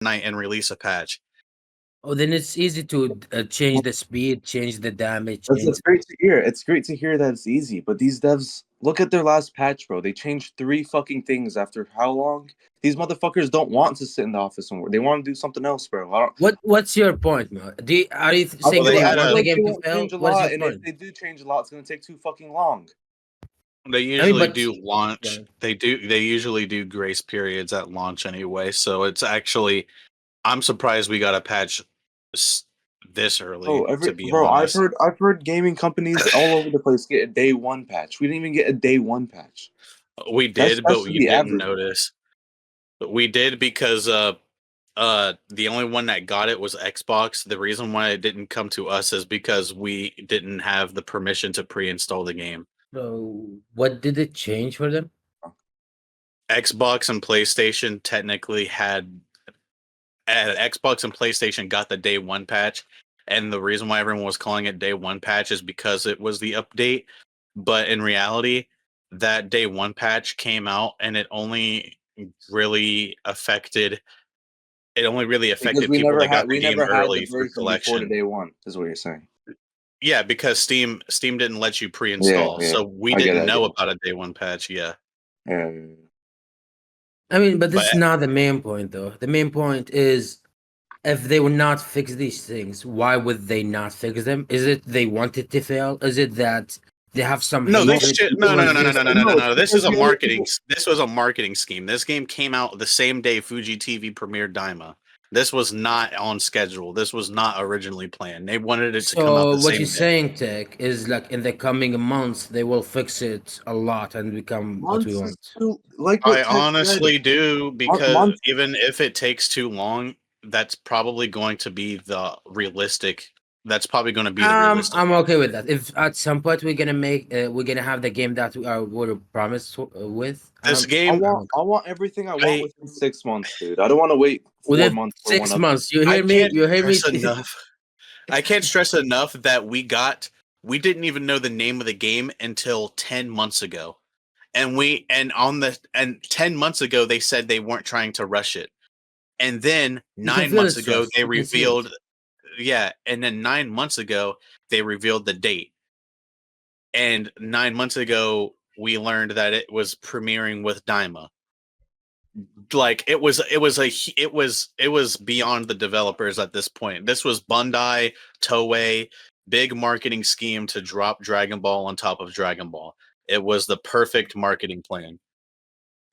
night and release a patch. Oh, then it's easy to change the speed, change the damage, change. It's great to hear. It's great to hear that it's easy. But these devs, look at their last patch, bro. They changed 3 fucking things after how long? These motherfuckers don't want to sit in the office and work. They want to do something else, bro. What's your point, man? Are you saying they they had want a- the game to won't fail? change a What's lot, your and point? if they do change a lot, it's gonna take too fucking long. They usually but- do launch. Yeah. They usually do grace periods at launch anyway. So it's actually, I'm surprised we got a patch this early. To be honest, I've heard gaming companies all over the place get a day 1 patch. We didn't even get a day 1 patch. we did, but should you be didn't average. notice. But we did because the only one that got it was Xbox. The reason why it didn't come to us is because we didn't have the permission to pre-install the game. So what did it change for them? Xbox and PlayStation technically had Xbox and PlayStation got the day 1 patch, and the reason why everyone was calling it day 1 patch is because it was the update. But in reality, that day 1 patch came out and it only really affected people that got the game early for collection. Before the day 1 is what you're saying. Yeah, because Steam didn't let you pre-install, Yeah. so we didn't know about a day 1 patch. Yeah. I mean, but this is not the main point, though. The main point is, if they would not fix these things, why would they not fix them? Is it they wanted to fail? Is it that they have some? No, hatred no. This is a marketing. This was a marketing scheme. This game came out the same day Fuji TV premiered Daima. This was not on schedule. This was not originally planned. They wanted it to come out the same day. So what you're saying, Tech, is like in the coming months they will fix it a lot and become what we want. I honestly do, because even if it takes too long, that's probably going to be the realistic. That's probably going to be the realistic. I'm okay with that. If at some point we're gonna have the game that we were promised with. This game, I want everything I want within 6 months, dude. I don't want to wait 4 months. 6 months. You hear me? You hear me? Enough. I can't stress enough that we didn't even know the name of the game until 10 months ago. And 10 months ago they said they weren't trying to rush it. And then 9 months ago they revealed and then 9 months ago they revealed the date. And 9 months ago we learned that it was premiering with Daima. Like it was beyond the developers at this point. This was Bandai, Toei, big marketing scheme to drop Dragon Ball on top of Dragon Ball. It was the perfect marketing plan.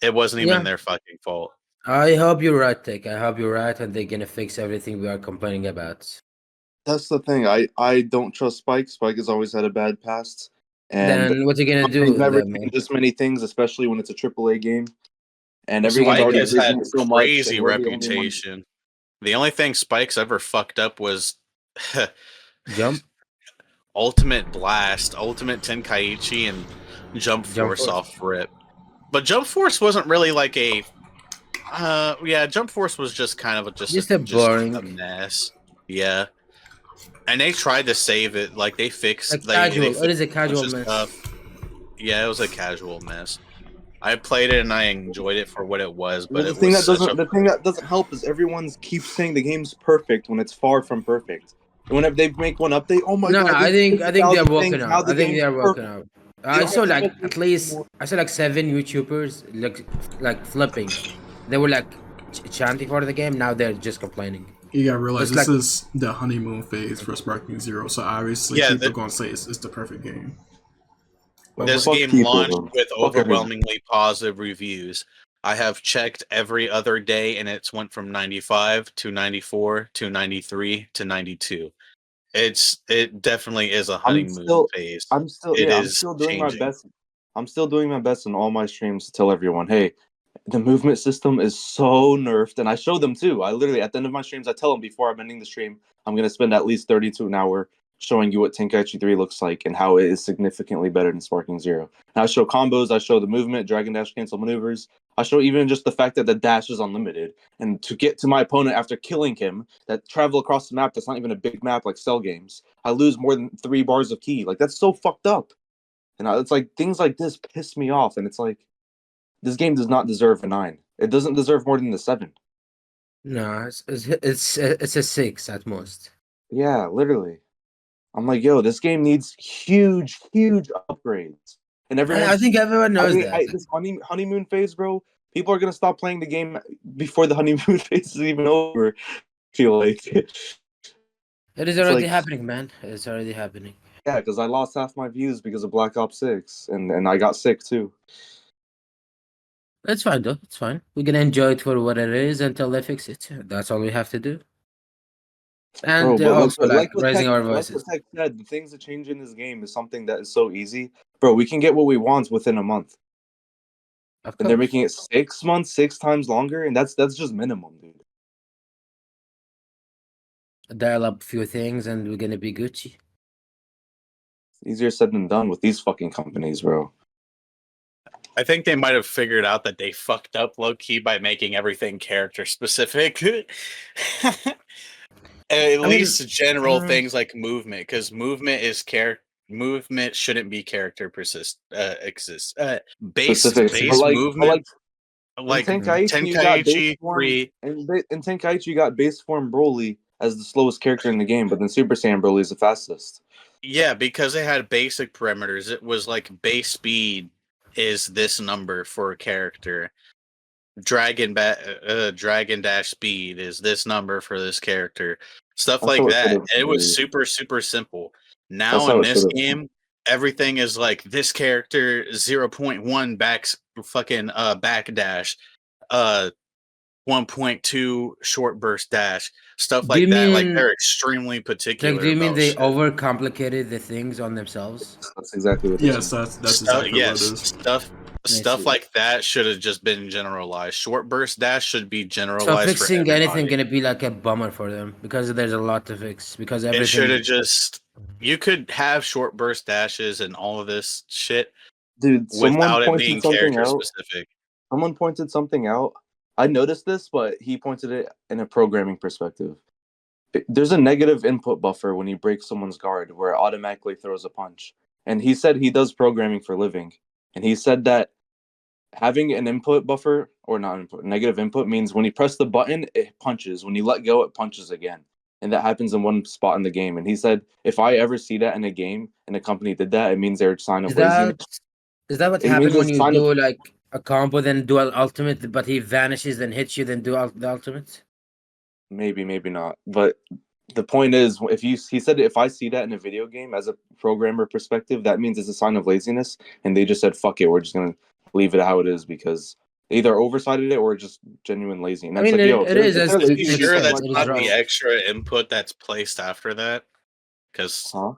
It wasn't even their fucking fault. I hope you're right, Tech. I hope you're right, and they're gonna fix everything we are complaining about. That's the thing. I don't trust Spike. Spike has always had a bad past. And then what are you gonna do? He's never seen this many things, especially when it's a AAA game. And everyone's Spike already has had so crazy reputation. The only thing Spike's ever fucked up was Jump, Ultimate Blast, Ultimate Tenkaichi, and Jump Force off rip. But Jump Force wasn't really like a. Jump Force was just kind of just a boring mess. Yeah, and they tried to save it. Like they fixed. It is a casual mess. Stuff. Yeah, it was a casual mess. I played it and I enjoyed it for what it was, but the thing that doesn't help is everyone keeps saying the game's perfect when it's far from perfect. And whenever they make one update, oh my god! No, I think they're working out. I think they're working out. I saw like 7 YouTubers like flipping. They were like chanting for the game. Now they're just complaining. You gotta realize this is the honeymoon phase for Sparking Zero, so obviously people are gonna say it's the perfect game. This game launched with overwhelmingly positive reviews. I have checked every other day, and it's went from 95 to 94 to 93 to 92. It definitely is a honeymoon phase. I'm still doing my best. I'm still doing my best in all my streams to tell everyone, hey, the movement system is so nerfed, and I show them too. I literally, at the end of my streams, I tell them before I'm ending the stream, I'm going to spend at least 30 to an hour showing you what Tenkaichi 3 looks like and how it is significantly better than Sparking Zero. And I show combos, I show the movement, Dragon Dash cancel maneuvers. I show even just the fact that the dash is unlimited. And to get to my opponent after killing him, that travel across the map that's not even a big map like Cell games, I lose more than 3 bars of ki. Like, that's so fucked up. And it's like, things like this piss me off. And it's like, this game does not deserve a 9. It doesn't deserve more than the 7. No, it's a 6 at most. Yeah, literally. I'm like, yo, this game needs huge, huge upgrades. And I everyone's, think everyone knows that. this honeymoon phase, bro. People are gonna stop playing the game before the honeymoon phase is even over. I feel like It is it's already like, happening, man. It's already happening. yeah, because I lost half my views because of Black Ops 6, and I got sick too. It's fine though. It's fine. We're gonna enjoy it for what it is until they fix it. That's all we have to do. Bro, And but also like what raising Tech, our like what voices. Tech said, the things that change in this game is something that is so easy. Bro, we can get what we want within a month. Of And they're course. making it 6 months, 6 times longer, and that's just minimum, dude. Dial up a few things and we're gonna be Gucci. Easier said than done with these fucking companies, bro. I think they might have figured out that they fucked up low key by making everything character specific. At least general things like movement, because movement shouldn't be character exist. Base movement, like Tenkaichi, you got base Tenkaichi form, 3. and in Tenkaichi, you got base form Broly as the slowest character in the game, but then Super Saiyan Broly is the fastest. Yeah, because they had basic parameters. It was like base speed is this number for a character. Dragon dash speed is this number for this character. Stuff That's like how it should that. have It was been. super super simple. That's Now how in it should this have been. game, everything is like this character 0.1 backdash, 1.2 short burst dash, stuff Do you like that. Like mean they're extremely like particular do you mean about they shit. overcomplicated the things on themselves? That's exactly what they're Yes, saying. that's exactly what it Yes, is. stuff like that should have just been generalized. Short burst dash should be So generalized for fixing anything everybody. gonna be like a bummer for them because there's a lot to fix because It should everything. have just. You could have short burst dashes and all of this shit Dude, someone without it pointed being something character out. specific. Someone pointed something out. I noticed this, but he pointed it in a programming perspective. There's a negative input buffer when you break someone's guard where it automatically throws a punch. And he said he does programming for a living. And he said that having an input buffer or not input, negative input means when you press the button, it punches. When you let go, it punches again. And that happens in one spot in the game. And he said, if I ever see that in a game and a company did that, it means they're a sign Is of that laziness. is that what It means happened when it's a you sign of do like a combo then do an ultimate but he vanishes then hits you then do the ultimate? maybe, maybe not. But the point is, he said if I see that in a video game as a programmer perspective, that means it's a sign of laziness, and they just said fuck it, we're just gonna leave it how it is because they either oversighted it or just genuine lazy. And I that's mean, like, yo, it is if as they're Is lazy, he they Nick just sure don't said. that's let It you is not know. the wrong. extra input that's placed after that? Because Huh?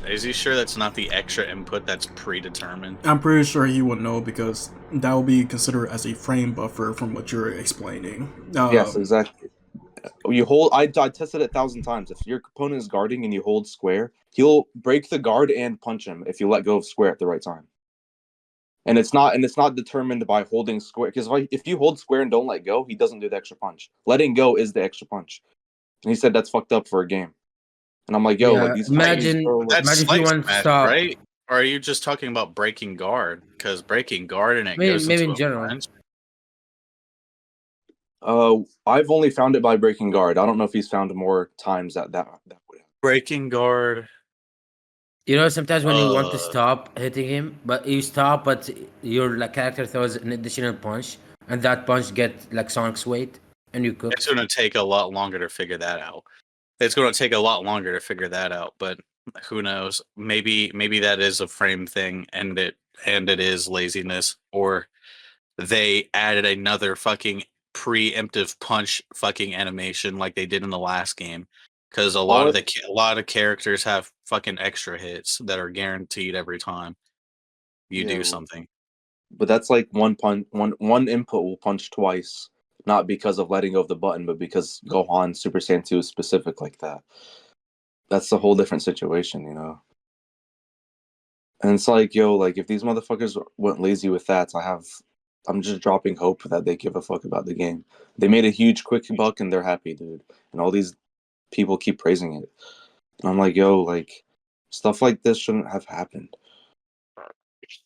is he sure that's not the extra input that's predetermined? I'm pretty sure he would know because that will be considered as a frame buffer from what you're explaining. Yes, exactly. You hold. I tested it 1,000 times. If your opponent is guarding and you hold square, he'll break the guard and punch him if you let go of square at the right time. And it's not determined by holding square because if you hold square and don't let go, he doesn't do the extra punch. Letting go is the extra punch. And he said that's fucked up for a game. And I'm like, yo, like Yeah, these companies, imagine bro, like, That's imagine if you slice want to match, stop. right? Or are you just talking about breaking guard? Because breaking guard and it Maybe goes maybe into in a general. punch. I've only found it by breaking guard. I don't know if he's found more times that would happen. Breaking guard. You know, sometimes when you want to stop hitting him, but you stop, but your like character throws an additional punch, and that punch get like Sonic's weight, and you It's cooked. going to take a lot longer to figure that out. It's going to take a lot longer to figure that out, but who knows? Maybe that is a frame thing, and it is laziness, or they added another fucking preemptive punch fucking animation like they did in the last game. Because a lot of characters have fucking extra hits that are guaranteed every time you do something. But that's like one input will punch twice, not because of letting go of the button, but because Gohan Super Saiyan 2 is specific like that. That's a whole different situation, you know. And it's like, yo, like if these motherfuckers went lazy with that, I'm just dropping hope that they give a fuck about the game. They made a huge quick buck and they're happy, dude. And all these people keep praising it. And I'm like, yo, like stuff like this shouldn't have happened.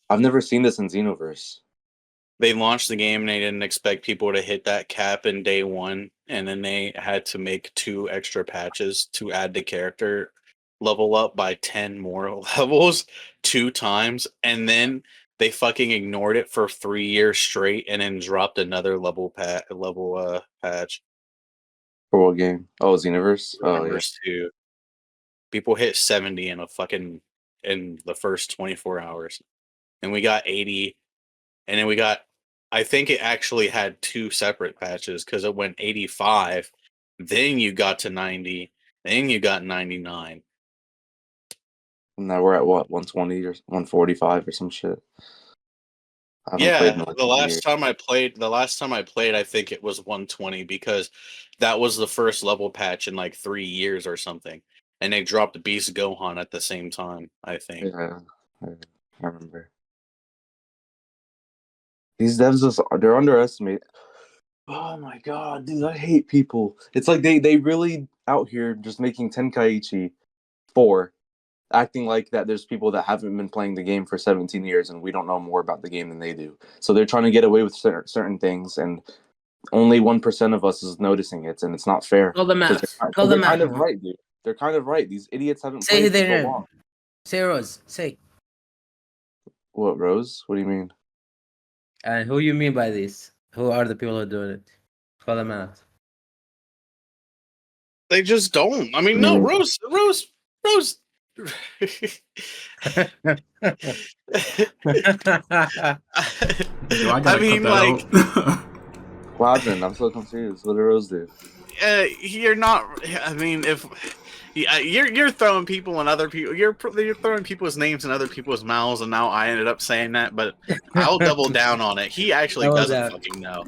I've never seen this in Xenoverse. they launched the game and they didn't expect people to hit that cap in day one, and then they had to make 2 extra patches to add the character level up by 10 more levels 2 times, and then they fucking ignored it for 3 years straight and then dropped another patch. For what game? Oh, it's Xenoverse? Oh, yeah. 2. People hit 70 in the first 24 hours. And we got 80. And then we got, I think it actually had 2 separate patches because it went 85. Then you got to 90. Then you got 99. And now we're at what, 120 or 145 or some shit. The last time I played, I think it was 120 because that was the first level patch in like 3 years or something, and they dropped Beast Gohan at the same time. I think. Yeah, I remember. These devs they're underestimated. Oh my god, dude, I hate people. It's like they really out here just making Tenkaichi 4. Acting like that there's people that haven't been playing the game for 17 years and we don't know more about the game than they do. So they're trying to get away with certain things, and only 1% of us is noticing it, and it's not fair. Call them out. They're kind of right, dude. They're kind of right. These idiots haven't played for so long. Say Rose. Say. What, Rose? What do you mean? And who you mean by this? Who are the people who are doing it? Call them out. They just don't. I mean, no, Rose. I mean, like, what happened? I'm so confused. What did Rose do? You're not. I mean, if you're throwing people in other people, you're throwing people's names in other people's mouths, and now I ended up saying that. But I'll double down on it. He actually doesn't fucking know.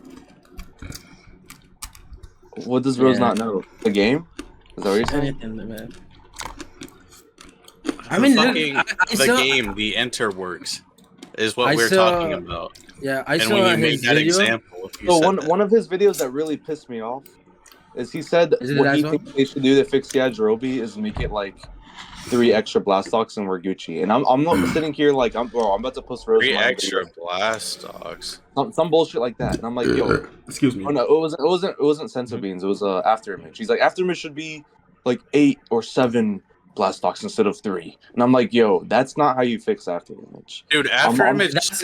What does Rose not know? The game? Is that what you're saying? Man. I mean, the game, the Interworks, is what we're talking about. Yeah, I saw when you his made that video. example. So one of his videos that really pissed me off is he said what he thinks they should do to fix Yajirobe is make it like 3 extra Blastox and we're Gucci. And I'm not sitting here like I'm about to post Rose 3 extra Blastox. Some bullshit like that. And I'm like, yo, excuse me. Oh no, it wasn't Senso Beans. It was After Image. He's like, After Image should be like 8 or 7 Blastox instead of 3, and I'm like, yo, that's not how you fix After Image, dude. After Image, that's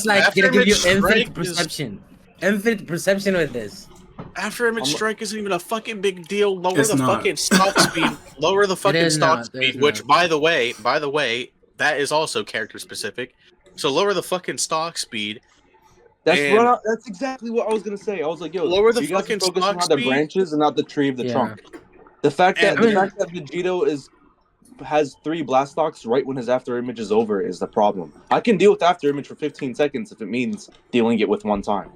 like gonna give you infinite perception with this. After Image Strike isn't even a fucking big deal. Lower the fucking stock speed. Lower the fucking stock speed. Which, by the way, that is also character specific. So lower the fucking stock speed. That's exactly what I was gonna say. I was like, yo, lower the fucking stock speed. The branches and not the tree of the trunk. The fact that Vegito has 3 Blastox right when his After Image is over is the problem. I can deal with After Image for 15 seconds if it means dealing it with one time.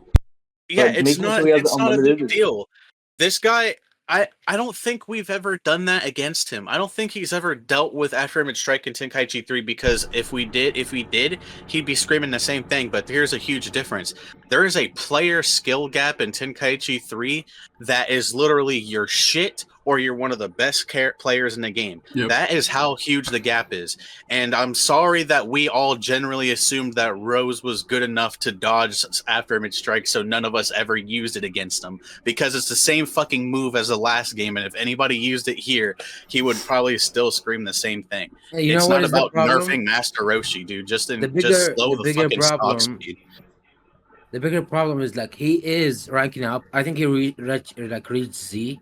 Yeah, it's not a big deal. This guy, I don't think we've ever done that against him. I don't think he's ever dealt with After Image Strike in Tenkaichi 3 because if we did, he'd be screaming the same thing. But here's a huge difference. There is a player skill gap in Tenkaichi 3 that is literally your shit or you're one of the best players in the game. Yep. That is how huge the gap is. And I'm sorry that we all generally assumed that Rose was good enough to dodge After Image Strike, so none of us ever used it against him. Because it's the same fucking move as the last game, and if anybody used it here, he would probably still scream the same thing. Hey, it's not about nerfing Master Roshi, dude. Just slow the fucking stock speed. The bigger problem is, like, he is ranking up. I think he reached Z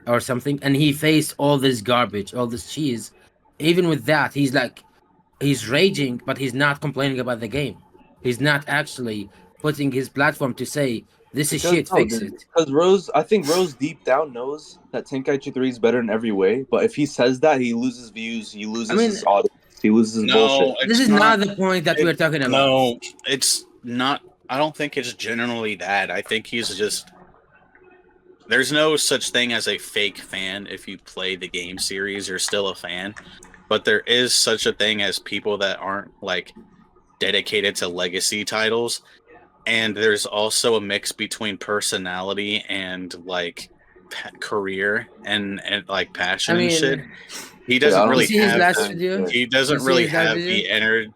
or something, and he faced all this garbage, all this cheese. Even with that, he's raging, but he's not complaining about the game. He's not actually putting his platform to say, this is shit, fix it. Because I think Rose deep down knows that Tenkaichi 3 is better in every way, but if he says that, he loses views, he loses his audience, he loses his bullshit. This is not the point that we're talking about. No, it's not. I don't think it's generally that. I think he's just... There's no such thing as a fake fan. If you play the game series, you're still a fan. But there is such a thing as people that aren't, like, dedicated to legacy titles. And there's also a mix between personality and, like, career and like, passion and shit. He doesn't really have... He doesn't really have the energy...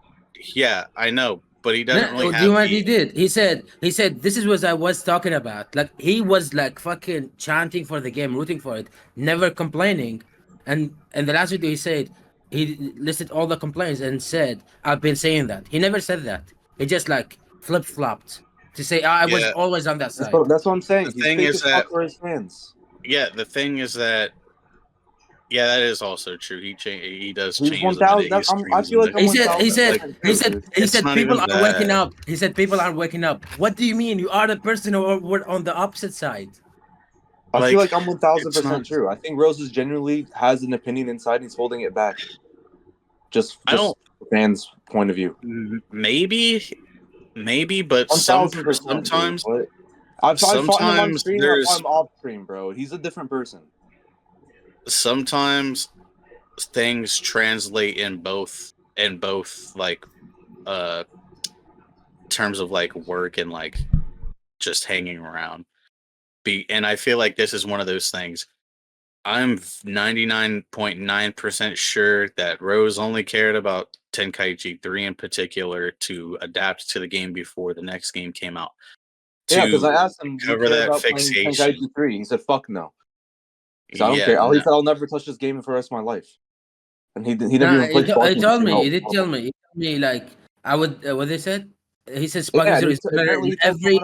Yeah, I know. but he doesn't really have. Do you know what he did? He said, this is what I was talking about. Like he was like fucking chanting for the game, rooting for it, never complaining. And in the last video, he said he listed all the complaints and said, "I've been saying that." He never said that. He just like flip flopped to say, I was always on that side. That's what I'm saying. The thing is that for his fans. Yeah, the thing is that. Yeah, that is also true. He does He's change. 1,000. I feel like he said people are waking up. He said people are waking up. What do you mean? You are the person who were on the opposite side. I feel like I'm 1,000% true. I think Roses genuinely has an opinion inside and he's holding it back. Just from the fans' point of view. Maybe, but sometimes I've fought him on stream or I'm off stream, bro. He's a different person. Sometimes things translate in both like terms of like work and like just hanging around. And I feel like this is one of those things. I'm 99.9% sure that Rose only cared about Tenkaichi 3 in particular to adapt to the game before the next game came out. Yeah, because I asked him cover that fixation. Tenkaichi 3. He said, "Fuck no." So I don't care. He said, "I'll never touch this game for the rest of my life." And he never even played. He told me. He did tell me. He told me like I would. What they said? He said Sparking Zero is better in every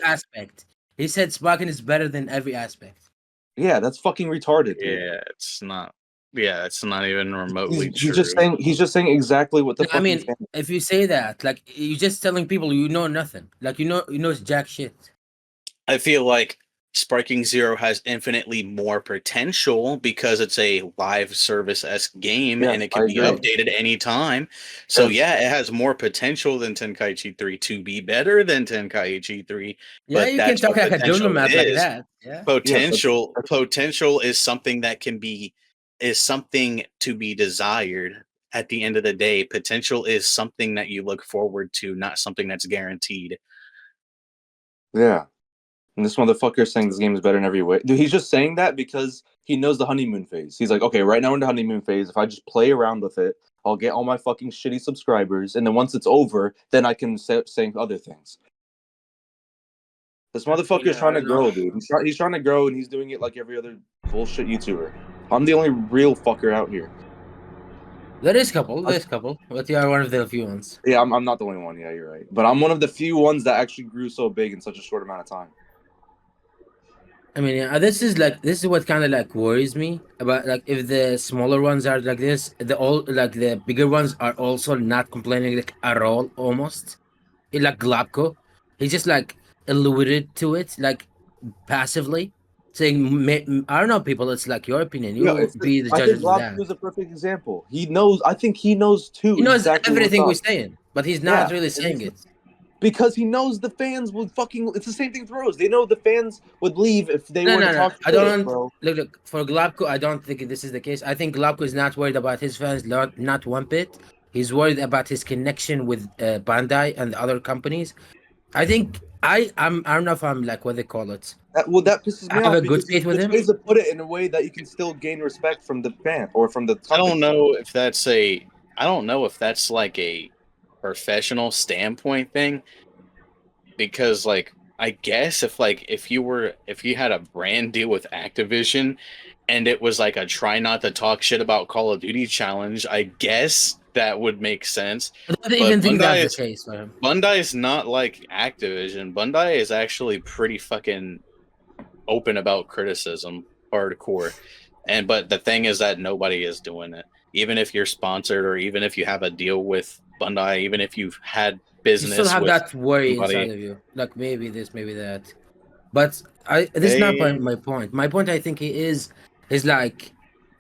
aspect. He said Sparking is better than every aspect. Yeah, that's fucking retarded. Dude. Yeah, it's not. Yeah, it's not even remotely true. He's just saying exactly what the. I mean, if you say that, like you're just telling people you know nothing. Like you know it's jack shit. I feel like Sparking Zero has infinitely more potential because it's a live service-esque game and it can be updated anytime. So it has more potential than Tenkaichi 3 to be better than Tenkaichi 3. Yeah, but you can talk like a diplomat like that. Yeah. Potential is something that is something to be desired. At the end of the day, potential is something that you look forward to, not something that's guaranteed. Yeah. And this motherfucker is saying this game is better in every way. Dude, he's just saying that because he knows the honeymoon phase. He's like, okay, right now we're in the honeymoon phase. If I just play around with it, I'll get all my fucking shitty subscribers. And then once it's over, then I can say other things. This motherfucker is trying to grow, dude. He's trying to grow, and he's doing it like every other bullshit YouTuber. I'm the only real fucker out here. There's a couple, but you are one of the few ones. Yeah, I'm not the only one. Yeah, you're right. But I'm one of the few ones that actually grew so big in such a short amount of time. I mean, yeah, this is what kind of like worries me about like if the smaller ones are like this, the bigger ones are also not complaining like at all almost. Like Globko, he just like alluded to it like passively, saying, "I don't know, people. It's like your opinion. You be the judge of that." Globko is a perfect example. He knows. I think he knows too. He knows exactly everything we're saying, but he's not really saying it. Because he knows the fans would fucking. It's the same thing with Rose. They know the fans would leave if they were to talk. I don't. Look, for Globko, I don't think this is the case. I think Globko is not worried about his fans, not one bit. He's worried about his connection with Bandai and other companies. I think I don't know if I'm like what they call it. That pisses me off. I have a good faith with him. To put it in a way that you can still gain respect from the fan or from the. I don't know if that's like a professional standpoint thing, because like I guess if you had a brand deal with Activision and it was like a try not to talk shit about Call of Duty challenge, I guess that would make sense. I don't even think that's the case for him. Bandai is not like Activision. Bandai is actually pretty fucking open about criticism, hardcore. But the thing is that nobody is doing it. Even if you're sponsored or even if you have a deal with Bandai, even if you've had business, you still have that worry inside of you, like maybe this, maybe that. But this is not my point. My point, I think, is like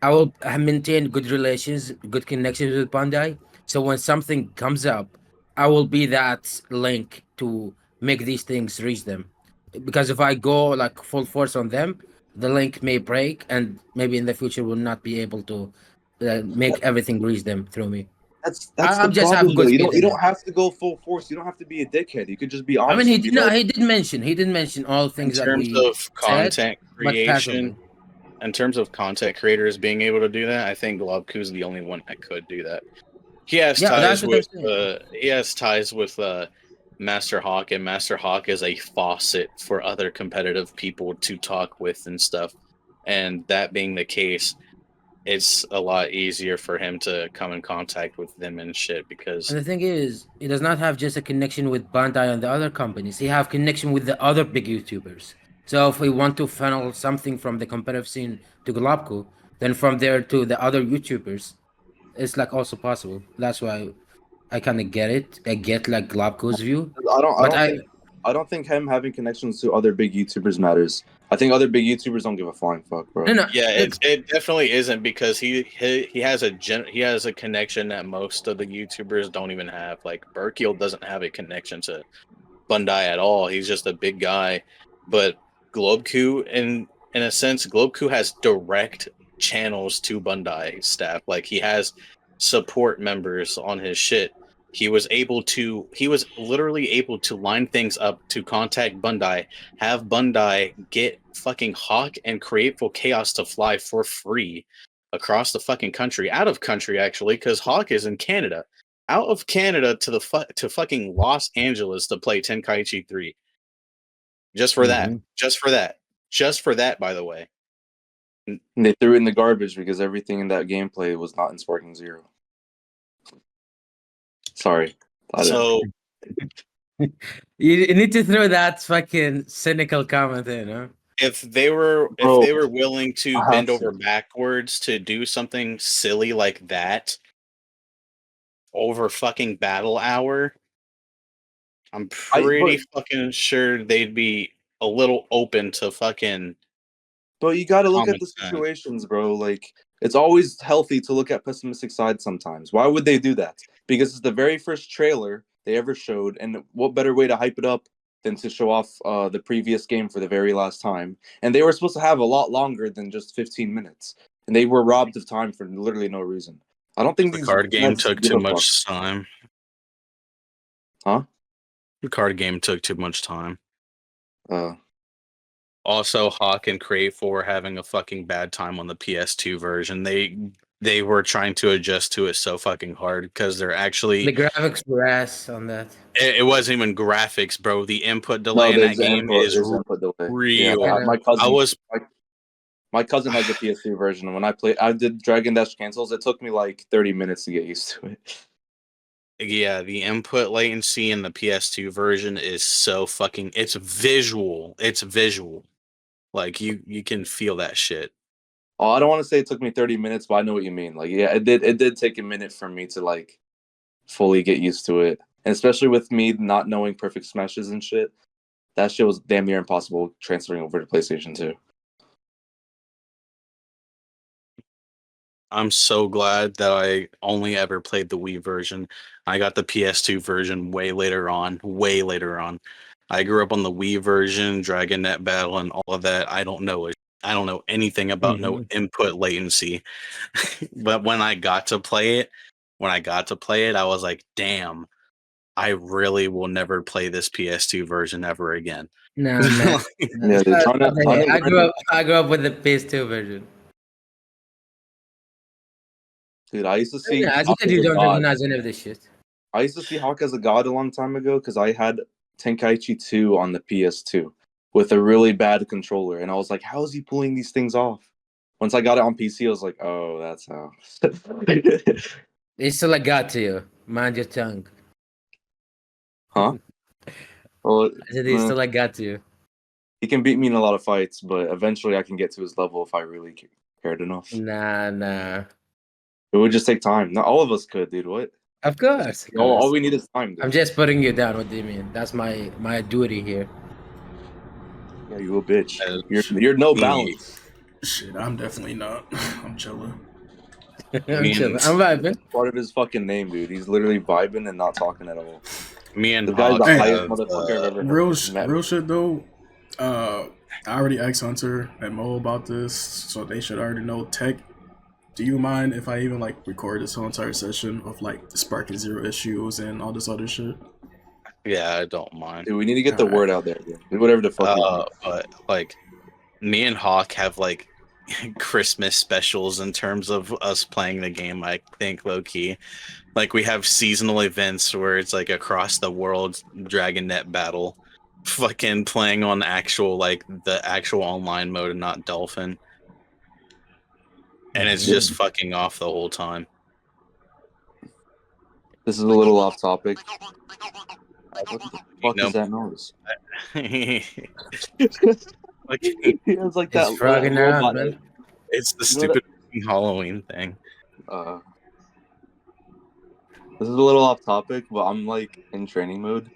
I will maintain good relations, good connections with Bandai. So when something comes up, I will be that link to make these things reach them. Because if I go like full force on them, the link may break, and maybe in the future will not be able to make everything reach them through me. That's the problem. You don't have to go full force. You don't have to be a dickhead. You could just be honest. I mean, he did mention all things in terms of content creation. In terms of content creators being able to do that, I think Globko is the only one that could do that. He has ties with Master Hawk, and Master Hawk is a faucet for other competitive people to talk with and stuff. And that being the case, it's a lot easier for him to come in contact with them and shit because. And the thing is, he does not have just a connection with Bandai and the other companies. He have connection with the other big YouTubers. So if we want to funnel something from the competitive scene to Globco, then from there to the other YouTubers, it's like also possible. That's why I kind of get it. I get like Globco's view. I don't think him having connections to other big YouTubers matters. I think other big YouTubers don't give a flying fuck, bro. No, yeah, it definitely isn't because he has a connection that most of the YouTubers don't even have. Like Berkeel doesn't have a connection to Bandai at all. He's just a big guy. But Globco, in a sense, Globco has direct channels to Bandai staff. Like he has support members on his shit. He was literally able to line things up to contact Bandai, have Bandai get fucking Hawk and Createful Chaos to fly for free across the fucking country, out of country actually, because Hawk is in Canada, out of Canada to fucking Los Angeles to play Tenkaichi 3. Just for that. By the way. And they threw it in the garbage because everything in that gameplay was not in Sparking Zero. Sorry. So you need to throw that fucking cynical comment in, huh? If they were willing to bend over backwards to do something silly like that over fucking Battle Hour, I'm pretty fucking sure they'd be a little open to fucking. But you got to look at the situations, bro. Like, it's always healthy to look at pessimistic sides sometimes. Why would they do that? Because it's the very first trailer they ever showed, and what better way to hype it up than to show off the previous game for the very last time? And they were supposed to have a lot longer than just 15 minutes, and they were robbed of time for literally no reason. I don't think the card game took too much time. Huh? The card game took too much time. Also, Hawk and Createful were having a fucking bad time on the PS2 version. They were trying to adjust to it so fucking hard because they're actually the graphics were ass on that. It wasn't even graphics, bro. The input delay in that game is real. Yeah, my cousin has the PS2 version, and when I did Dragon Dash cancels, it took me like 30 minutes to get used to it. Yeah, the input latency in the PS2 version is so fucking. It's visual. Like you can feel that shit. Oh, I don't want to say it took me 30 minutes, but I know what you mean. Like, yeah, it did take a minute for me to like fully get used to it. And especially with me not knowing perfect smashes and shit, that shit was damn near impossible transferring over to PlayStation 2. I'm so glad that I only ever played the Wii version. I got the PS2 version way later on. I grew up on the Wii version, Dragon Net Battle, and all of that. I don't know anything about no input latency. But when I got to play it, I was like, damn, I really will never play this PS2 version ever again. No, man. I grew up with the PS2 version. Dude, I used to see. Yeah, I think you don't recognize any of this shit. I used to see Hawk as a god a long time ago because I had Tenkaichi 2 on the PS2 with a really bad controller, and I was like, "How is he pulling these things off?" Once I got it on PC, I was like, "Oh, that's how." It's still a god to you. Mind your tongue. Huh? Well, I said he's still a god to you. He can beat me in a lot of fights, but eventually I can get to his level if I really cared enough. Nah. It would just take time. Not all of us could, dude. What? Of course. All we need is time, dude. I'm just putting you down. What do you mean? That's my duty here. Yeah, you a bitch. You're no balance. Shit, I'm definitely not. I'm chilling. I'm chilling. I'm vibing. Part of his fucking name, dude. He's literally vibing and not talking at all. Me and the guy's the highest motherfucker I've ever heard. Real shit though. I already asked Hunter and Mo about this, so they should already know. Tech, do you mind if I even like record this whole entire session of like the Sparking Zero issues and all this other shit? Yeah, I don't mind. Dude, we need to get the word out there, dude. Do whatever the fuck. But like, me and Hawk have like Christmas specials in terms of us playing the game. I think low key, like we have seasonal events where it's like across the world Dragon Net battle, fucking playing on actual like the actual online mode and not Dolphin, and it's just fucking off the whole time. This is a little off topic. What the fuck is that noise? Like, He has like that. It's frogging around, man. It's the stupid Halloween thing. This is a little off topic, but I'm like in training mode,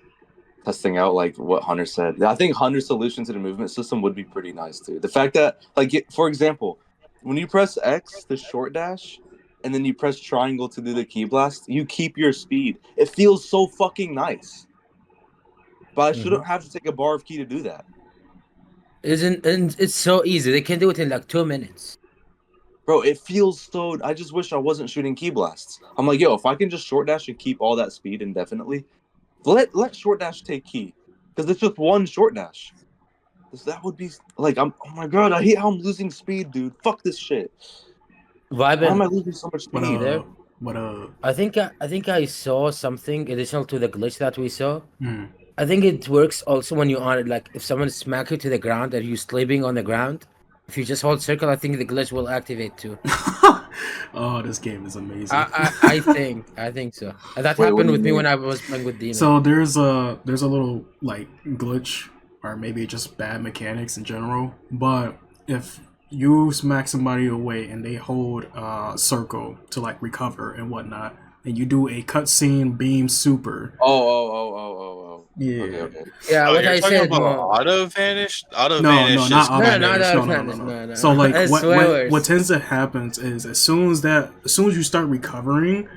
testing out like what Hunter said. I think Hunter's solution to the movement system would be pretty nice too. The fact that, like, for example, when you press X to short dash, and then you press triangle to do the key blast, you keep your speed. It feels so fucking nice. But I shouldn't have to take a bar of key to do that. And it's so easy. They can do it in like 2 minutes. Bro, it feels so... I just wish I wasn't shooting key blasts. I'm like, yo, if I can just short dash and keep all that speed indefinitely, let short dash take key. Because it's just one short dash. That would be... Like, oh my god, I hate how I'm losing speed, dude. Fuck this shit. Why am I losing so much speed? I think I saw something additional to the glitch that we saw. I think it works also when you are like if someone smack you to the ground and you're sleeping on the ground. If you just hold circle, I think the glitch will activate too. Oh, this game is amazing. I think so. And that happened with me when I was playing with Demon. So there's a little like glitch or maybe just bad mechanics in general. But if you smack somebody away and they hold circle to like recover and whatnot, and you do a cutscene beam super. Oh. Yeah. Okay. Yeah, what I said. Auto vanish. No, not auto vanish. No. So like what tends to happen is as soon as you start recovering,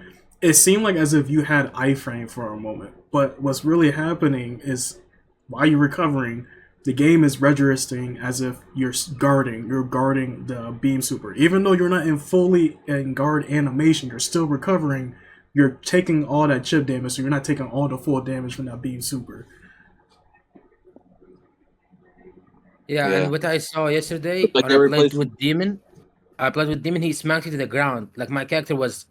it seemed like as if you had iframe for a moment. But what's really happening is while you're recovering, the game is registering as if you're guarding the beam super. Even though you're not fully in guard animation, you're still recovering. You're taking all that chip damage, so you're not taking all the full damage from that beam super. Yeah, and what I saw yesterday, like I played with Demon, he smacked it to the ground. Like my character was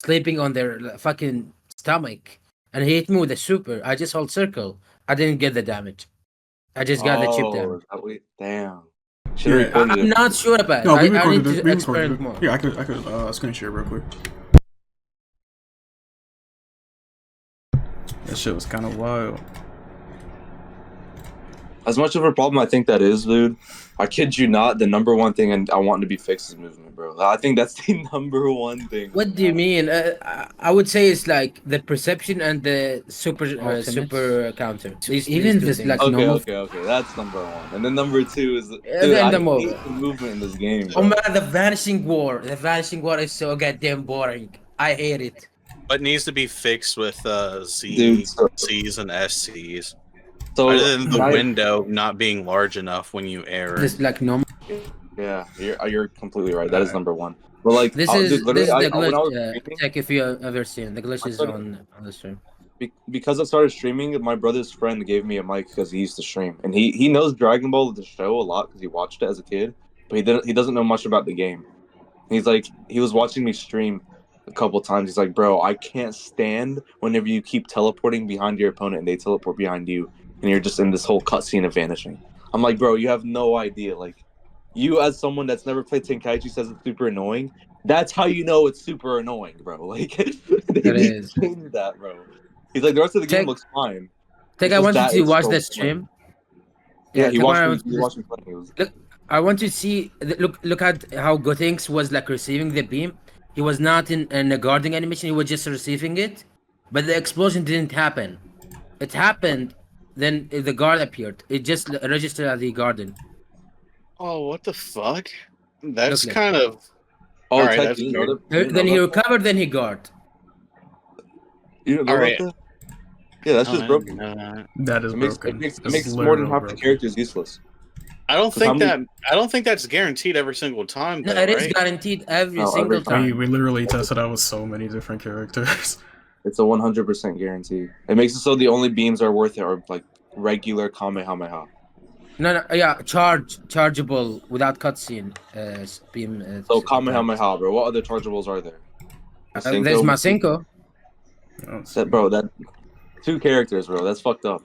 sleeping on their fucking stomach, and he hit me with a super. I just hold circle. I didn't get the damage. I just got the chip damage. Damn. I'm not sure about it. No, I need to experiment more. Yeah, I could screen share real quick. That shit was kind of wild. As much of a problem I think that is, dude, I kid you not, the number one thing and I want to be fixed is movement, bro. I think that's the number one thing. What do you mean? I would say it's like the perception and the super counter. Even this like okay. That's number one. And then number two is dude, I hate the movement in this game. Bro. Oh man, the Vanishing War. The Vanishing War is so goddamn boring. I hate it. But needs to be fixed with C's and SCs. So other than the window not being large enough when you air. Just like normal. Yeah, you're completely right. That is number one. But like this is the glitch. Check if you ever seen the glitch is on the stream. Because I started streaming, my brother's friend gave me a mic because he used to stream, and he knows Dragon Ball the show a lot because he watched it as a kid, but he doesn't know much about the game. And he's like, he was watching me stream a couple times. He's like, bro, I can't stand whenever you keep teleporting behind your opponent and they teleport behind you, and you're just in this whole cutscene of vanishing. I'm like, bro, you have no idea. Like, you as someone that's never played Tenkaichi says it's super annoying. That's how you know it's super annoying, bro. Like, they need to change that, bro. He's like, the rest of the game looks fine. I want you to watch the stream. Yeah, he watched me playing. Look, I want to see. Look at how Gotenks was like receiving the beam. He was not in a guarding animation. He was just receiving it, but the explosion didn't happen. It happened. Then the guard appeared. It just registered as the garden. Oh, what the fuck? That's kind of... Oh, all right, then he recovered, then he guard. You don't know about that? Yeah, that's just broken. That is broken. It makes more than half the characters useless. I don't think that's guaranteed every single time. No, it is guaranteed every single time. We literally tested out with so many different characters. It's a 100% guarantee. It makes it so the only beams are worth it are like regular Kamehameha. No, yeah, chargeable without cutscene. Beam. So Kamehameha, bro. What other chargeables are there? There's Masenko. Bro, that 2 characters, bro. That's fucked up.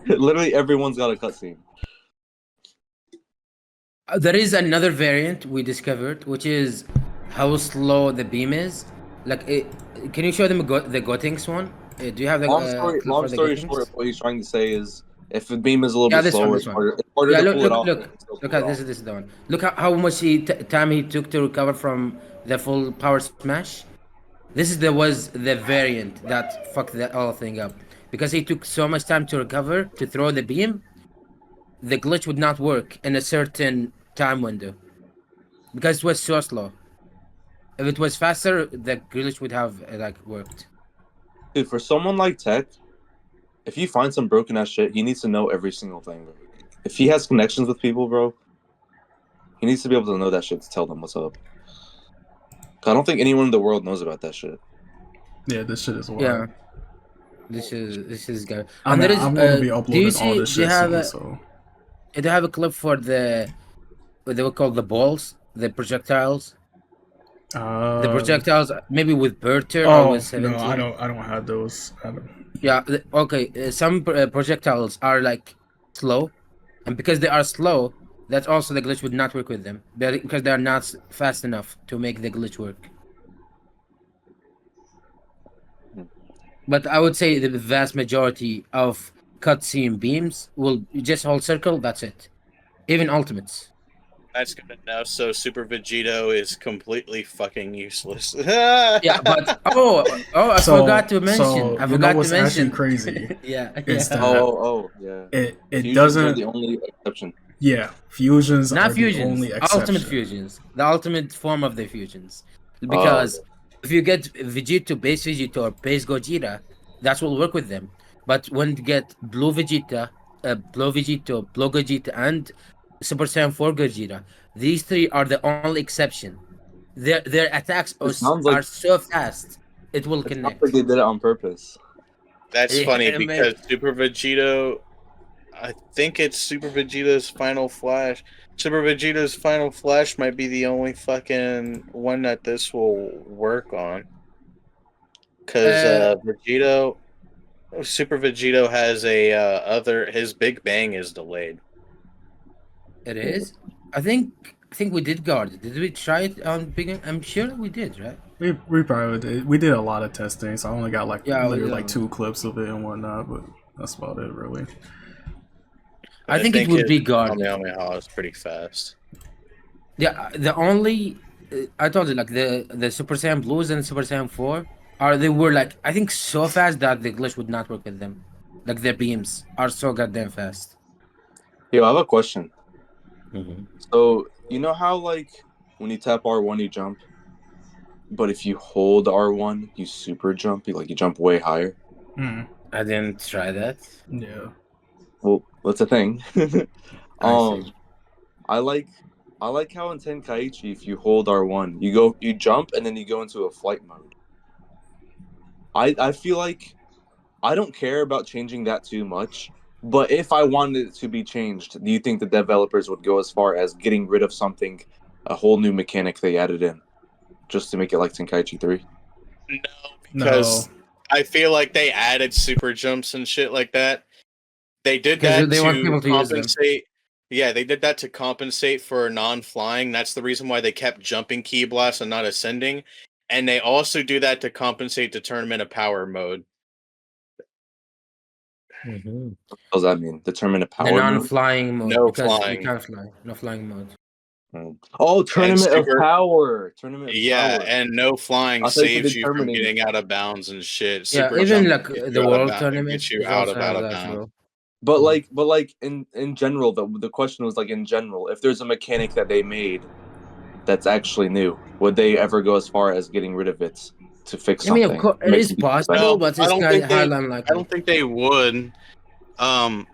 Literally everyone's got a cutscene. There is another variant we discovered, which is how slow the beam is. Like, can you show them the Gotenks one? Do you have the long story short? What he's trying to say is, if the beam is a little bit slower, it's harder to pull it off. Look at this is the one. Look how much time he took to recover from the full power smash. This was the variant that fucked the whole thing up, because he took so much time to recover to throw the beam. The glitch would not work in a certain time window because it was so slow. If it was faster, the glitch would have worked. Dude, for someone like Tech, if you find some broken ass shit, he needs to know every single thing, bro. If he has connections with people, bro, he needs to be able to know that shit to tell them what's up. I don't think anyone in the world knows about that shit. Yeah, this shit is wild. Yeah, this is good. I'm going to be uploading all this shit soon, so. Do you have a clip for what they would call the balls, the projectiles? The projectiles, maybe with Berter or with 17. No, I don't have those. Yeah, okay. Some projectiles are slow, and because they are slow, that's also the glitch would not work with them, because they are not fast enough to make the glitch work. But I would say the vast majority of cutscene beams will just hold circle. That's it. Even ultimates. That's good enough. So Super Vegito is completely fucking useless. Yeah, but I forgot to mention. I forgot to mention. Actually crazy. Yeah. Yeah. It doesn't. The only exception. Yeah, fusions. Not are fusions. The only exception. Ultimate fusions. The ultimate form of the fusions. Because if you get Vegito, base Vegito, or base Gogeta, that will work with them. But when you get Blue Vegeta, Blue Vegito, Blue Gogeta, and Super Saiyan 4 Gogeta, these 3 are the only exception. Their attacks are so fast, it will connect. Like they did it on purpose. That's funny because Super Vegito, I think it's Super Vegeta's Final Flash. Super Vegeta's Final Flash might be the only fucking one that this will work on. Because Super Vegito has his Big Bang is delayed. It is? I think we did guard it. Did we try it on Big? I'm sure we did, right? We probably did. We did a lot of testing, so I only got literally 2 clips of it and whatnot, but that's about it, really. I think it would be guarded. Kamehameha is pretty fast. Yeah, the only I told you the Super Saiyan Blues and Super Saiyan 4 they were I think so fast that the glitch would not work with them. Their beams are so goddamn fast. Yo, I have a question. Mm-hmm. So you know how when you tap R1 you jump, but if you hold R1 you super jump, you jump way higher. I didn't try that. Yeah. Well, that's a thing. I like how in Tenkaichi if you hold R1 you jump and then you go into a flight mode. I feel like I don't care about changing that too much, but if I wanted it to be changed, do you think the developers would go as far as getting rid of something, a whole new mechanic they added in, just to make it like Tenkaichi 3? No, because I feel like they added super jumps and shit like that. They did that to compensate. Yeah, they did that to compensate for non-flying. That's the reason why they kept jumping Ki Blast and not ascending. And they also do that to compensate to Tournament of Power mode. Mm-hmm. What does that mean? The Tournament of Power the non-flying mode? No flying. You can't fly. No flying mode. Oh, Tournament of Power. And no flying saves you from getting out of bounds and shit. Yeah, even the World Tournament gets you out of bounds. But in general, the question was in general, if there's a mechanic that they made that's actually new, would they ever go as far as getting rid of it to fix something? I mean, of course, it is possible, but it's highly unlikely. I don't think they would. I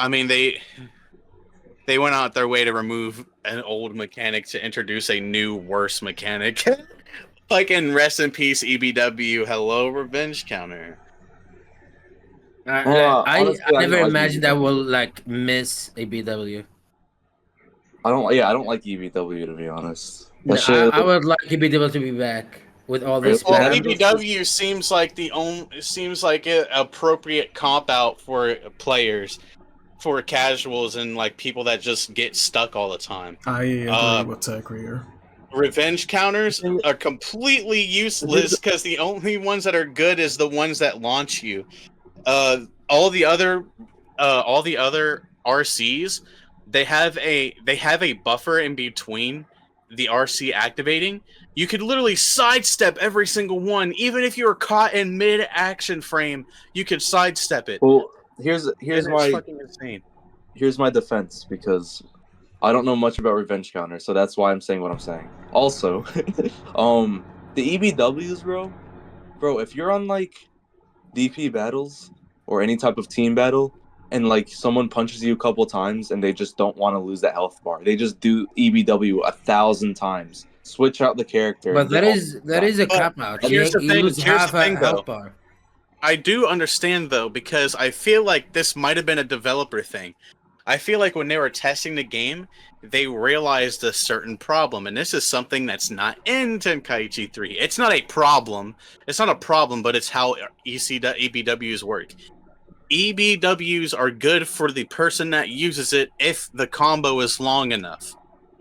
mean, they went out their way to remove an old mechanic to introduce a new, worse mechanic. In Rest in Peace EBW, hello, Revenge Counter. I never imagined that will like miss a BW. I don't like EBW to be honest. No, I would like EBW to be back with all this Well, spam. EBW seems like an appropriate cop out for players, for casuals and like people that just get stuck all the time. I agree with Tech here. Revenge counters are completely useless because the only ones that are good is the ones that launch you. All the other RCs, they have a buffer in between the RC activating. You could literally sidestep every single one, even if you were caught in mid-action frame. You could sidestep it. Well, here's my fucking insane. Here's my defense because I don't know much about revenge counter, so that's why I'm saying what I'm saying. Also, the EBWs, bro, if you're on like DP battles or any type of team battle, and like someone punches you a couple times and they just don't want to lose the health bar, they just do EBW 1,000 times. Switch out the character. But that is a cop out. Here's the thing. Lose half a health bar. I do understand though, because I feel like this might have been a developer thing. I feel like when they were testing the game, they realized a certain problem, and this is something that's not in Tenkaichi 3. It's not a problem. It's not a problem, but it's how EBWs work. EBWs are good for the person that uses it if the combo is long enough.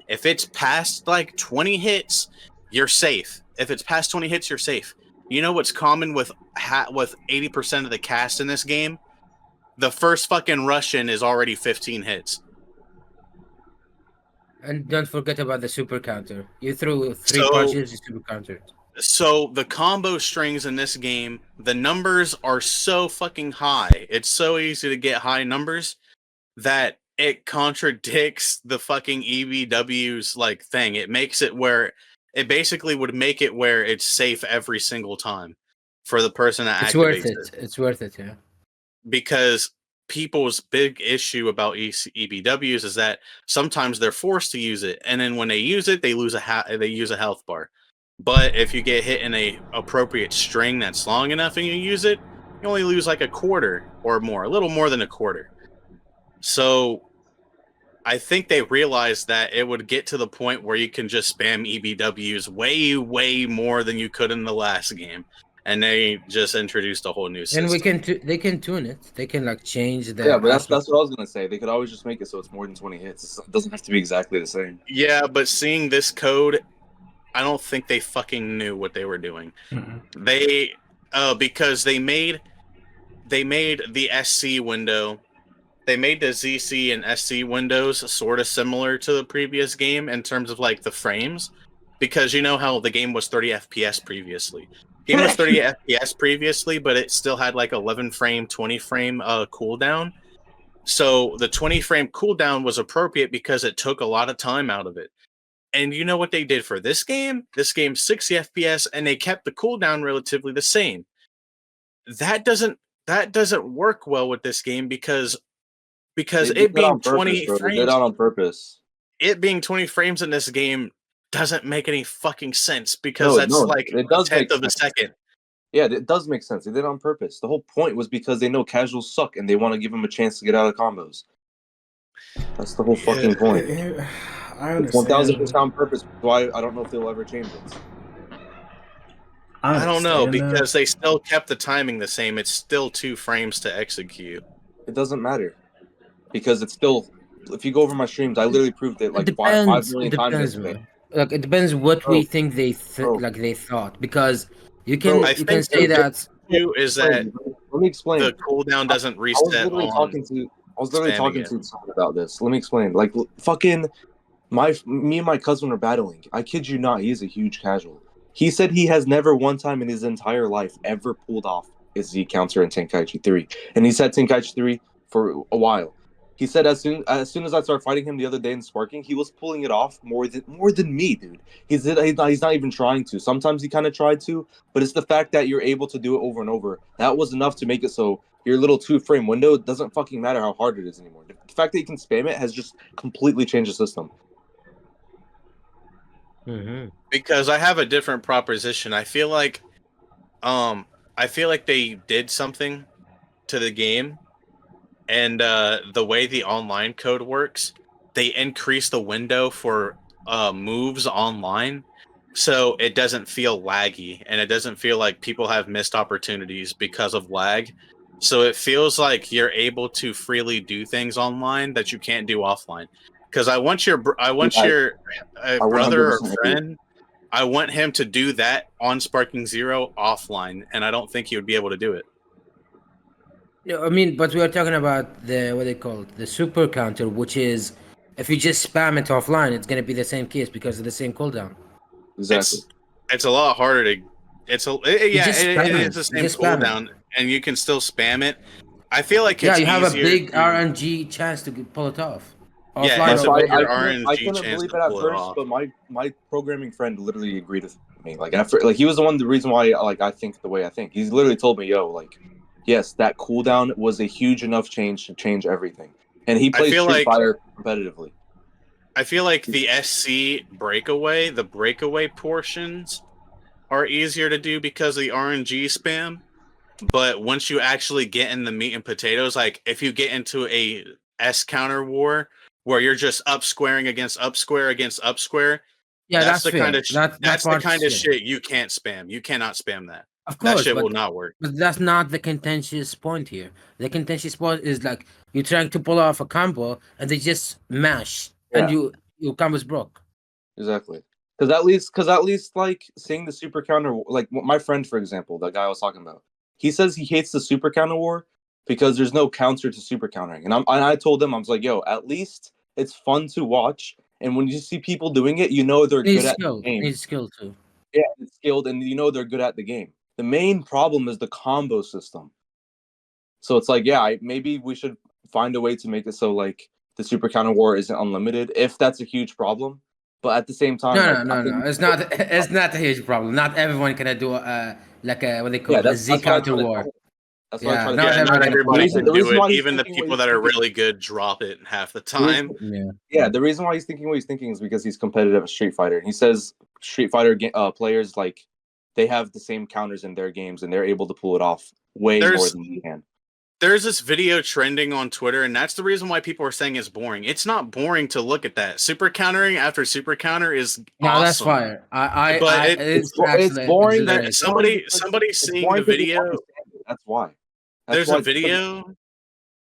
If it's past like 20 hits, you're safe. If it's past 20 hits, you're safe. You know what's common with 80% of the cast in this game? The first fucking Russian is already 15 hits. And don't forget about the super counter. You threw three punches, you super counter. So the combo strings in this game, the numbers are so fucking high. It's so easy to get high numbers that it contradicts the fucking EBW's like thing. It makes it where it basically would make it where it's safe every single time for the person that activates it. It's worth it, yeah. Because people's big issue about EBWs is that sometimes they're forced to use it, and then when they use it, they use a health bar. But if you get hit in a appropriate string that's long enough and you use it, you only lose like a quarter or more, a little more than a quarter. So I think they realized that it would get to the point where you can just spam EBWs way, way more than you could in the last game. And they just introduced a whole new system. And they can tune it. They can like change the. Yeah, but that's what I was gonna say. They could always just make it so it's more than 20 hits. It doesn't have to be exactly the same. Yeah, but seeing this code, I don't think they fucking knew what they were doing. Mm-hmm. They, because they made the SC window, they made the ZC and SC windows sort of similar to the previous game in terms of like the frames, because you know how the game was 30 FPS previously. Game was 30 FPS previously, but it still had like 11 frame, 20 frame cooldown. So the 20 frame cooldown was appropriate because it took a lot of time out of it. And you know what they did for this game? This game's 60 FPS, and they kept the cooldown relatively the same. That doesn't work well with this game because it being 20 frames. They did that on purpose. It being 20 frames in this game doesn't make any fucking sense because like a tenth of a second. Yeah, it does make sense. They did it on purpose. The whole point was because they know casuals suck and they want to give them a chance to get out of combos. That's the whole fucking point. I understand. 1,000% on purpose. Why I don't know if they'll ever change it. I don't know because they still kept the timing the same. It's still 2 frames to execute. It doesn't matter because it's still. If you go over my streams, I literally proved it like 5 million times today. Like it depends what we think they thought, because you can say that is that let me explain. The cooldown doesn't reset. I was literally talking to someone about this. Let me explain. Like fucking me and my cousin are battling. I kid you not, he's a huge casual. He said he has never one time in his entire life ever pulled off his Z counter in Tenkaichi 3. And he's had Tenkaichi 3 for a while. He said as soon as I started fighting him the other day in Sparking, he was pulling it off more than me, dude. He's not even trying to. Sometimes he kind of tried to, but it's the fact that you're able to do it over and over. That was enough to make it so your little 2-frame window, it doesn't fucking matter how hard it is anymore. The fact that you can spam it has just completely changed the system. Mm-hmm. Because I have a different proposition. I feel like they did something to the game, and the way the online code works, they increase the window for moves online, so it doesn't feel laggy, and it doesn't feel like people have missed opportunities because of lag. So it feels like you're able to freely do things online that you can't do offline. Because I want your brother or 100% agree. friend, I want him to do that on Sparking Zero offline, and I don't think he would be able to do it. Yeah, I mean, but we are talking about the what they call it, the super counter, which is if you just spam it offline, it's gonna be the same case because of the same cooldown. Exactly. It's a lot harder to. It is the same cooldown, and you can still spam it. I feel like it's you have a big to, RNG chance to pull it off. Yeah, it's a bigger RNG I couldn't chance believe to it at pull first, off. but my programming friend literally agreed with me. Like after, like he was the reason why I think the way I think. He's literally told me, "Yo, like, yes, that cooldown was a huge enough change to change everything." And he plays Street Fighter competitively. I feel like the SC breakaway, the breakaway portions, are easier to do because of the RNG spam. But once you actually get in the meat and potatoes, like if you get into a S counter war where you're just up squaring against up square against up square, that's the fair. kind of that's the kind of fair. shit you can't spam. You cannot spam that. Of course, that shit will not work. But that's not the contentious point here. The contentious point is like you're trying to pull off a combo and they just mash and your combo's broke. Exactly. Because at least like seeing the super counter, like my friend, for example, that guy I was talking about, he says he hates the super counter war because there's no counter to super countering. And I told him, I was like, yo, at least it's fun to watch. And when you see people doing it, you know they're good at the game. Needs skill too. Yeah, it's skilled, and you know they're good at the game. The main problem is the combo system. So it's like, maybe we should find a way to make it so like the super counter war isn't unlimited, if that's a huge problem. But at the same time, no, it's not. It's not a huge problem. Not everyone can do like a what they call a Z counter war. That's not everybody can do it. Even the people that are really good drop it half the time. The reason why he's thinking what he's thinking is because he's competitive at Street Fighter. He says Street Fighter players, like, they have the same counters in their games and they're able to pull it off way more than you can. There's this video trending on Twitter, and that's the reason why people are saying it's boring. It's not boring to look at that. Super countering after super counter is awesome. That's fire. It's boring. Somebody's seeing the video. That's why. There's a video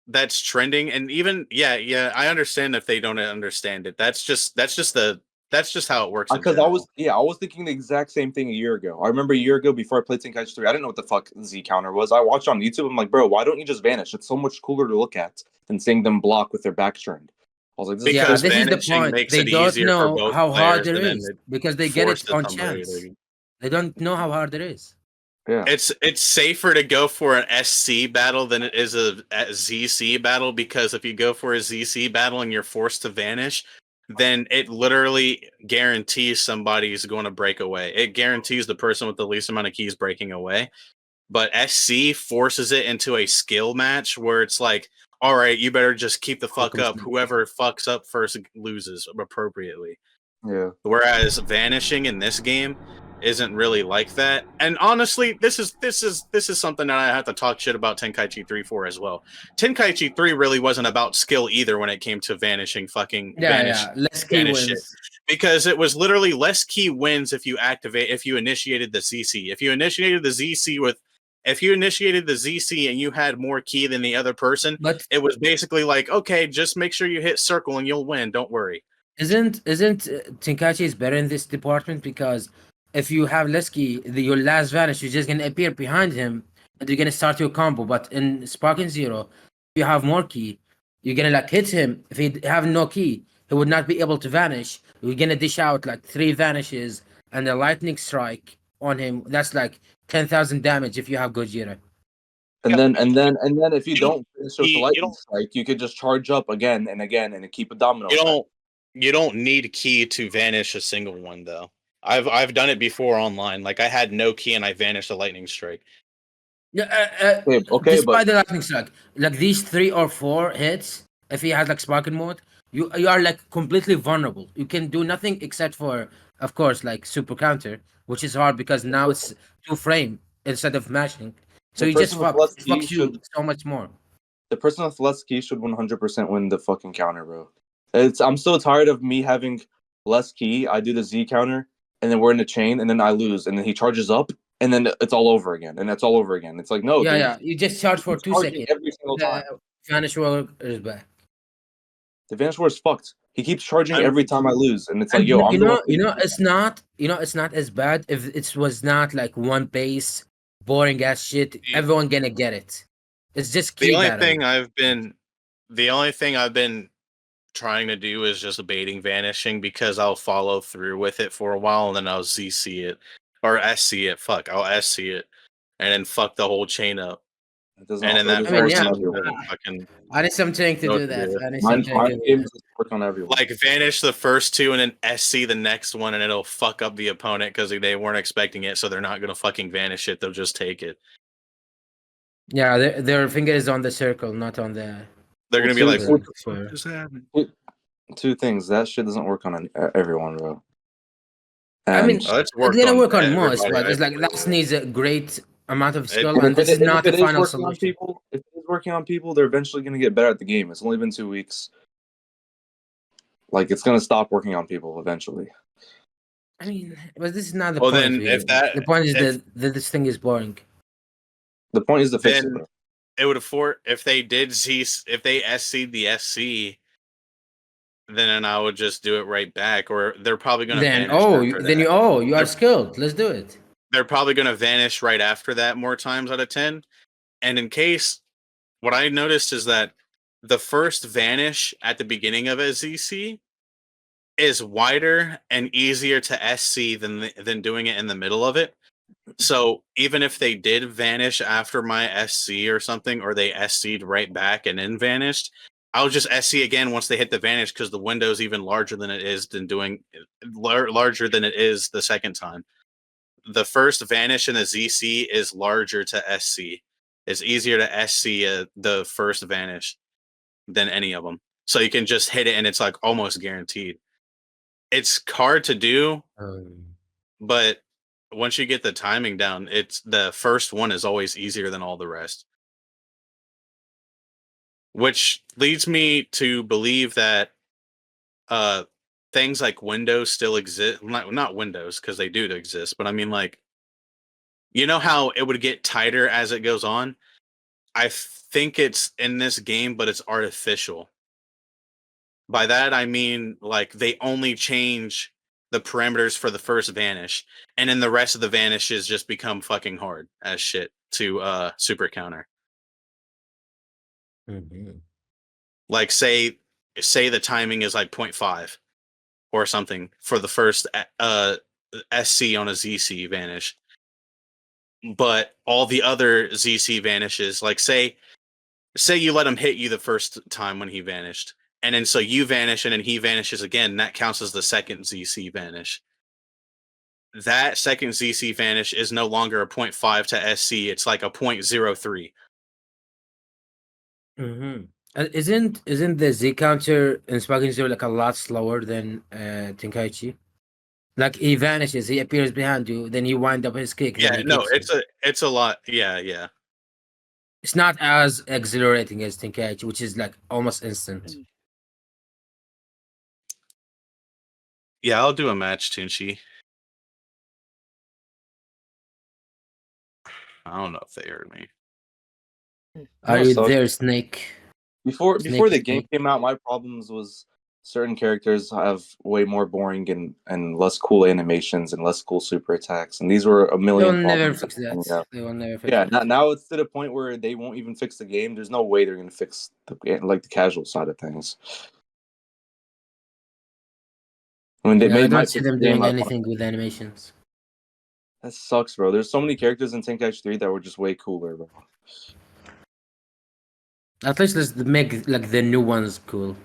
that's trending, and even I understand if they don't understand it. That's just how it works. Because I was thinking the exact same thing a year ago. I remember a year ago before I played Tenkaichi 3, I didn't know what the fuck Z counter was. I watched on YouTube. I'm like, bro, why don't you just vanish? It's so much cooler to look at than seeing them block with their backs turned. I was like, this is the point. They don't know how hard it is because they get it on chance. They don't know how hard it is. Yeah. It's safer to go for an SC battle than it is a ZC battle, because if you go for a ZC battle and you're forced to vanish, then it literally guarantees somebody's going to break away. It guarantees the person with the least amount of keys breaking away. But SC forces it into a skill match where it's like, all right, you better just keep the fuck up. Whoever fucks up first loses appropriately. Yeah. Whereas vanishing in this game isn't really like that. And honestly, this is something that I have to talk shit about Tenkaichi 3 for as well. Tenkaichi 3 really wasn't about skill either when it came to vanishing less key wins. Shit. Because it was literally less key wins if you initiated the ZC. If you initiated the ZC and you had more key than the other person, but it was basically like, okay, just make sure you hit circle and you'll win. Don't worry. Isn't Tenkaichi is better in this department, because if you have less key, your last vanish, you're just gonna appear behind him and you're gonna start your combo. But in Sparking Zero, if you have more key, you're gonna like hit him. If he have no key, he would not be able to vanish. You're gonna dish out like 3 vanishes and a lightning strike on him. That's like 10,000 damage if you have Gojira. And then if you don't finish with the lightning strike, you could just charge up again and again and keep a domino. You don't need key to vanish a single one though. I've done it before online. Like I had no key and I vanished a lightning strike. Yeah. Despite the lightning strike, like these 3 or 4 hits, if he has like sparking mode, you are like completely vulnerable. You can do nothing except for, of course, like super counter, which is hard because now it's 2 frame instead of mashing. So you just fucks you so much more. The person with less key should 100% win the fucking counter, bro. I'm so tired of me having less key. I do the Z counter, and then we're in the chain, and then I lose, and then he charges up, and then it's all over again, and that's all over again. It's like, no. Yeah. You just charge for 2 seconds. Every single time. Vanish War is back. The Vanish War is fucked. He keeps charging every time I lose, and it's like, yo, it's not as bad if it was not like one base, boring ass shit. Everyone gonna get it. It's just the only thing I've been trying to do is just baiting vanishing, because I'll follow through with it for a while and then I'll ZC it or SC it. I'll SC it and then fuck the whole chain up. And then I need something to do that. Work on everyone. Like vanish the first two and then SC the next one, and it'll fuck up the opponent because they weren't expecting it, so they're not gonna fucking vanish it. They'll just take it. Yeah, their finger is on the circle, not on the. They're gonna be like, "What the fuck is happening?" Two things. That shit doesn't work on everyone, bro. I mean, it didn't work on most, but it's like that needs a great amount of skill, and this is not the final solution. If it is working on people, they're eventually going to get better at the game. It's only been 2 weeks. Like, it's going to stop working on people eventually. I mean, but this is not the point. Well, then, the point is that this thing is boring. The point is the fix it. It would afford if they SC'd the SC. Then I would just do it right back, or they're probably going to. You are skilled. Let's do it. They're probably going to vanish right after that more times out of 10. And in case, what I noticed is that the first vanish at the beginning of a ZC is wider and easier to SC than doing it in the middle of it. So even if they did vanish after my SC or something, or they SC'd right back and then vanished, I'll just SC again once they hit the vanish, because the window's even larger than it is larger than it is the second time. The first vanish in the ZC is larger to SC. It's easier to SC the first vanish than any of them. So you can just hit it and it's like almost guaranteed. It's hard to do, but once you get the timing down, the first one is always easier than all the rest. Which leads me to believe that things like Windows still exist. Not Windows, because they do exist, but I mean, like, you know how it would get tighter as it goes on? I think it's in this game, but it's artificial. By that, I mean, like, they only change the parameters for the first vanish, and then the rest of the vanishes just become fucking hard as shit to super counter. Mm-hmm. Like, say the timing is like 0.5 or something for the first SC on a ZC vanish, but all the other ZC vanishes, like say you let him hit you the first time when he vanished, and then so you vanish and then he vanishes again, that counts as the second ZC vanish. That second ZC vanish is no longer a 0.5 to SC, it's like a 0.03. Mm-hmm. Isn't the Z counter in Sparking Zero like a lot slower than Tenkaichi? Like, he vanishes, he appears behind you, then you wind up his kick. Yeah, no, it's a lot. Yeah. It's not as exhilarating as Tenkaichi, which is like almost instant. Yeah, I'll do a match, Tunchi. I don't know if they heard me. Are you there, Snake? Before the game came out, my problems was certain characters have way more boring and less cool animations and less cool super attacks, and these were a million. They'll never fix that. They will never fix that. Yeah, now it's to the point where they won't even fix the game. There's no way they're gonna fix the casual side of things. I mean, I don't see them doing anything with animations. That sucks, bro. There's so many characters in Tenkaichi 3 that were just way cooler, bro. At least let's make like the new ones cool.